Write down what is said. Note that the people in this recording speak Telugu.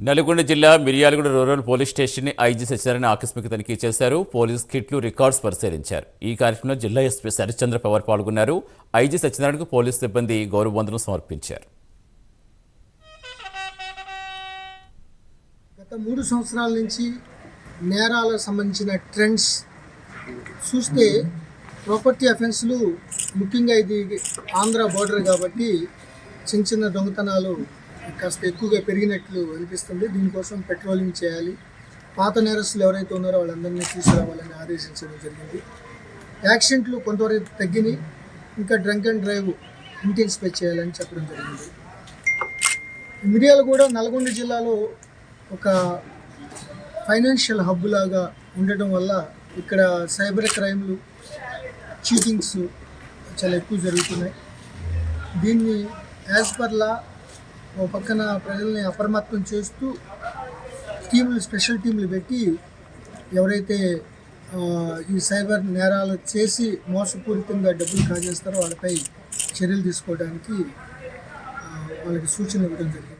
నల్గొండ జిల్లా Miryalaguda rural police station IG Satyanarayana ఆకస్మిక తనిఖీ చేశారు. పోలీస్ కిట్లు రికార్డ్స్ పరిశీలించారు. ఈ కార్యక్రమంలో జిల్లా ఎస్పీ శరత్చంద్ర పవార్ పాల్గొన్నారు. ఐజీ సత్యనారాయణకు పోలీసు సిబ్బంది గౌరవ వందనం సమర్పించారు. గత 3 సంవత్సరాల నుంచి నేరాలకు సంబంధించిన ట్రెండ్స్ చూస్తే ప్రాపర్టీ అఫెన్స్లు ముఖ్యంగా ఇది ఆంధ్ర బోర్డర్ కాబట్టి చిన్న చిన్న దొంగతనాలు కాస్త ఎక్కువగా పెరిగినట్లు అనిపిస్తుంది. దీనికోసం పెట్రోలింగ్ చేయాలి, పాత నేరస్తులు ఎవరైతే ఉన్నారో వాళ్ళందరినీ తీసుకురావాలని ఆదేశించడం జరిగింది. యాక్సిడెంట్లు కొంతవరకు తగ్గినాయి, ఇంకా డ్రంక్ అండ్ డ్రైవ్ ఇంటెన్సిఫై చేయాలని చెప్పడం జరిగింది. మిర్యాలగూడ నల్గొండ జిల్లాలో ఒక ఫైనాన్షియల్ హబ్ లాగా ఉండటం వల్ల ఇక్కడ సైబర్ క్రైమ్లు, చీటింగ్స్ చాలా ఎక్కువ జరుగుతున్నాయి. దీన్ని యాజ్ పర్ లా ఓ పక్కన ప్రజల్ని అప్రమత్తం చేస్తూ స్పెషల్ టీంలు పెట్టి ఎవరైతే ఈ సైబర్ నేరాలు చేసి మోసపూరితంగా డబ్బులు కాజేస్తారో వాళ్ళపై చర్యలు తీసుకోవడానికి వాళ్ళకి సూచన ఇవ్వడం జరిగింది.